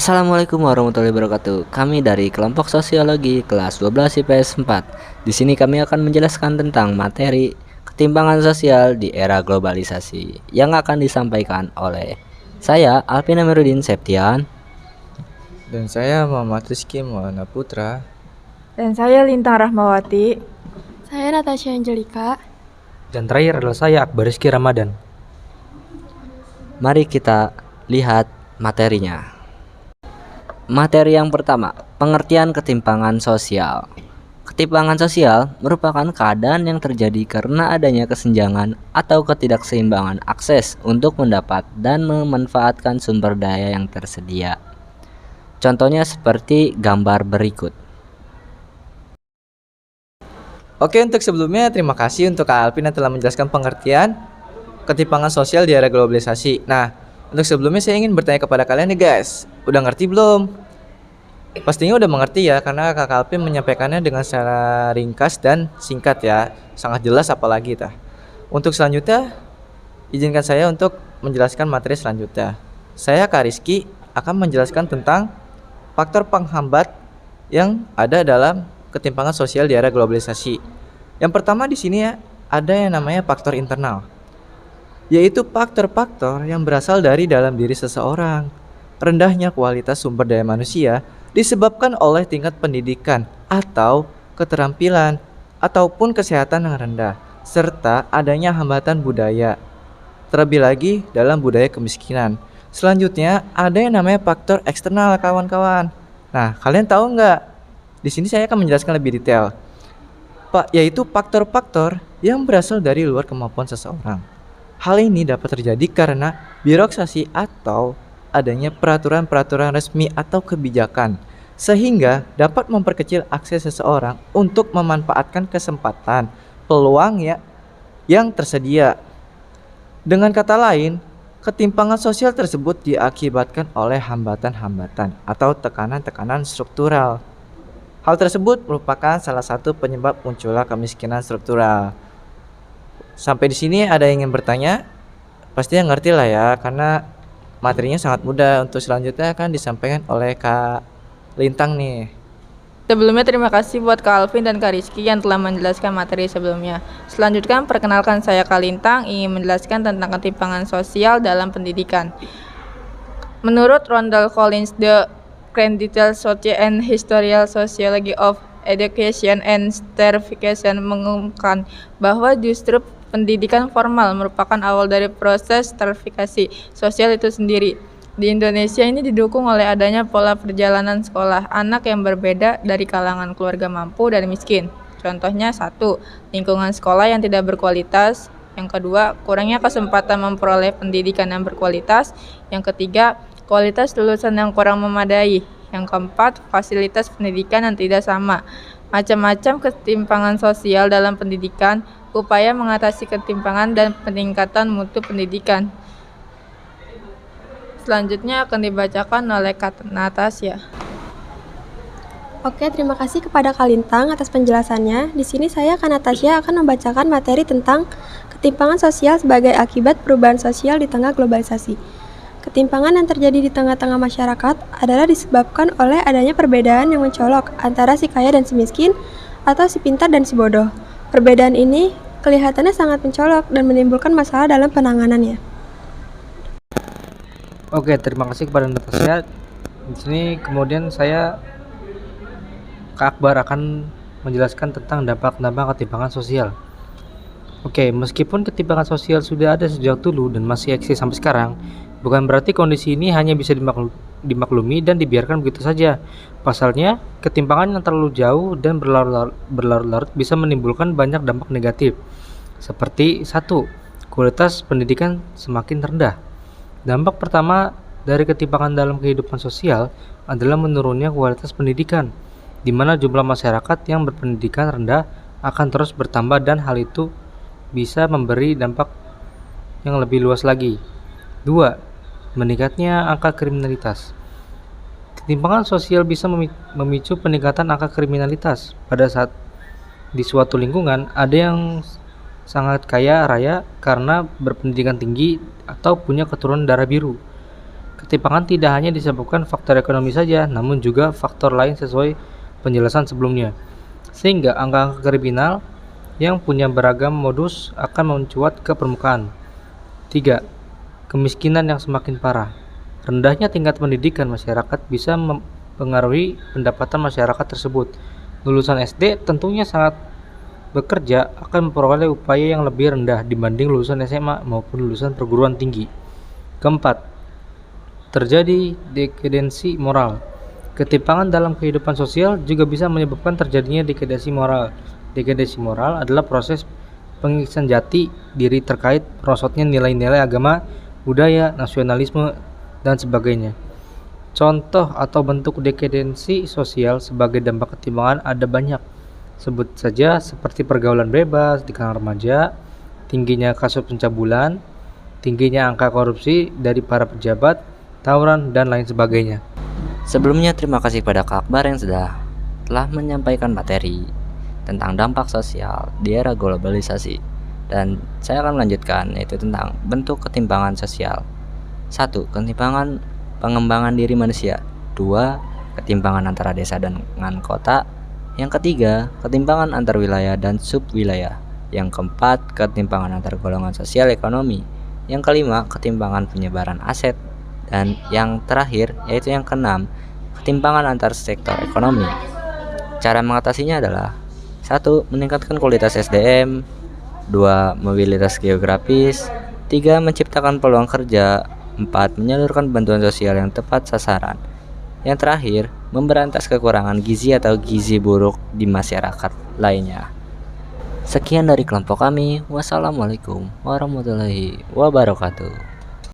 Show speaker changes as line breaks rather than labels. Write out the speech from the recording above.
Assalamualaikum warahmatullahi wabarakatuh. Kami dari kelompok sosiologi kelas 12 IPS 4. Di sini kami akan menjelaskan tentang materi ketimpangan sosial di era globalisasi yang akan disampaikan oleh saya Alvin Amiruddin Septian.
Dan saya Muhammad Rizky Maulana Putra.
Dan saya Lintang Rahmawati.
Saya Natasha Angelika.
Dan terakhir adalah saya Akbar Rizky Ramadan.
Mari kita lihat materinya. Materi yang pertama, pengertian ketimpangan sosial. Ketimpangan sosial merupakan keadaan yang terjadi karena adanya kesenjangan atau ketidakseimbangan akses untuk mendapat dan memanfaatkan sumber daya yang tersedia. Contohnya seperti gambar berikut.
Oke, untuk sebelumnya terima kasih untuk Kak Alvin yang telah menjelaskan pengertian ketimpangan sosial di era globalisasi. Nah, untuk sebelumnya saya ingin bertanya kepada kalian nih guys, udah ngerti belum? Pastinya udah mengerti ya, karena Kak Alvin menyampaikannya dengan secara ringkas dan singkat ya, sangat jelas apalagi tah. Untuk selanjutnya, izinkan saya untuk menjelaskan materi selanjutnya. Saya Kak Rizky akan menjelaskan tentang faktor penghambat yang ada dalam ketimpangan sosial di era globalisasi. Yang pertama di sini ya, ada yang namanya faktor internal, yaitu faktor-faktor yang berasal dari dalam diri seseorang. Rendahnya kualitas sumber daya manusia disebabkan oleh tingkat pendidikan atau keterampilan ataupun kesehatan yang rendah, serta adanya hambatan budaya. Terlebih lagi dalam budaya kemiskinan. Selanjutnya ada yang namanya faktor eksternal kawan-kawan. Nah, kalian tahu nggak? Di sini saya akan menjelaskan lebih detail. Yaitu faktor-faktor yang berasal dari luar kemampuan seseorang. Hal ini dapat terjadi karena birokrasi atau adanya peraturan-peraturan resmi atau kebijakan, sehingga dapat memperkecil akses seseorang untuk memanfaatkan kesempatan, peluang yang tersedia. Dengan kata lain, ketimpangan sosial tersebut diakibatkan oleh hambatan-hambatan atau tekanan-tekanan struktural. Hal tersebut merupakan salah satu penyebab munculnya kemiskinan struktural. Sampai di sini ada yang ingin bertanya? Pasti yang ngerti lah ya, karena materinya sangat mudah. Untuk selanjutnya akan disampaikan oleh Kak Lintang nih.
Sebelumnya terima kasih buat Kak Alvin dan Kak Rizky yang telah menjelaskan materi sebelumnya. Selanjutnya perkenalkan saya Kak Lintang ingin menjelaskan tentang ketimpangan sosial dalam pendidikan. Menurut Rondal Collins, The Critical Social and Historical Sociology of Education and Stratification mengumumkan bahwa justru pendidikan formal merupakan awal dari proses stratifikasi sosial itu sendiri. Di Indonesia ini didukung oleh adanya pola perjalanan sekolah anak yang berbeda dari kalangan keluarga mampu dan miskin. Contohnya 1. Lingkungan sekolah yang tidak berkualitas. Yang kedua, kurangnya kesempatan memperoleh pendidikan yang berkualitas. Yang ketiga, kualitas lulusan yang kurang memadai. Yang keempat, fasilitas pendidikan yang tidak sama. Macam-macam ketimpangan sosial dalam pendidikan, upaya mengatasi ketimpangan dan peningkatan mutu pendidikan. Selanjutnya akan dibacakan oleh Kak Natasha.
Oke, terima kasih kepada Kak Lintang atas penjelasannya. Di sini saya Kak Natasha akan membacakan materi tentang ketimpangan sosial sebagai akibat perubahan sosial di tengah globalisasi. Ketimpangan yang terjadi di tengah-tengah masyarakat adalah disebabkan oleh adanya perbedaan yang mencolok antara si kaya dan si miskin atau si pintar dan si bodoh. Perbedaan ini kelihatannya sangat mencolok dan menimbulkan masalah dalam penanganannya.
Oke, terima kasih kepada Natasha. Di sini kemudian saya Kak Akbar akan menjelaskan tentang dampak-dampak ketimpangan sosial. Oke, meskipun ketimpangan sosial sudah ada sejak dulu dan masih eksis sampai sekarang, bukan berarti kondisi ini hanya bisa dimaklumi dan dibiarkan begitu saja. Pasalnya, ketimpangan yang terlalu jauh dan berlarut-larut bisa menimbulkan banyak dampak negatif. Seperti 1. Kualitas pendidikan semakin rendah. Dampak pertama dari ketimpangan dalam kehidupan sosial adalah menurunnya kualitas pendidikan, di mana jumlah masyarakat yang berpendidikan rendah akan terus bertambah dan hal itu bisa memberi dampak yang lebih luas lagi. 2. Meningkatnya angka kriminalitas. Ketimpangan sosial bisa memicu peningkatan angka kriminalitas. Pada saat di suatu lingkungan ada yang sangat kaya raya karena berpendidikan tinggi atau punya keturunan darah biru. ketimpangan tidak hanya disebabkan faktor ekonomi saja, namun juga faktor lain sesuai penjelasan sebelumnya. Sehingga angka-angka kriminal yang punya beragam modus akan mencuat ke permukaan. 3. Kemiskinan yang semakin parah. Rendahnya tingkat pendidikan masyarakat bisa mempengaruhi pendapatan masyarakat tersebut. Lulusan SD tentunya saat bekerja akan memperoleh upaya yang lebih rendah dibanding lulusan SMA maupun lulusan perguruan tinggi. Keempat, terjadi dekadensi moral. Ketimpangan dalam kehidupan sosial juga bisa menyebabkan terjadinya dekadensi moral. Dekadensi moral adalah proses pengikisan jati diri terkait merosotnya nilai-nilai agama, budaya, nasionalisme, dan sebagainya. Contoh atau bentuk dekadensi sosial sebagai dampak ketimpangan ada banyak. Sebut saja seperti pergaulan bebas di kalangan remaja, tingginya kasus pencabulan, tingginya angka korupsi dari para pejabat, tawuran, dan lain sebagainya.
Sebelumnya terima kasih pada Kak Akbar yang telah menyampaikan materi tentang dampak sosial di era globalisasi. Dan saya akan melanjutkan, yaitu tentang bentuk ketimpangan sosial. 1. Ketimpangan pengembangan diri manusia. 2. Ketimpangan antara desa dengan kota. Yang ketiga, ketimpangan antar wilayah dan subwilayah. Yang keempat, ketimpangan antar golongan sosial ekonomi. Yang kelima, ketimpangan penyebaran aset. Dan yang terakhir, yaitu yang keenam, ketimpangan antar sektor ekonomi. Cara mengatasinya adalah 1. Meningkatkan kualitas SDM. 2. Mobilitas geografis. 3. Menciptakan peluang kerja. 4. Menyalurkan bantuan sosial yang tepat sasaran. Yang terakhir, memberantas kekurangan gizi atau gizi buruk di masyarakat lainnya. Sekian dari kelompok kami. Wassalamualaikum warahmatullahi wabarakatuh.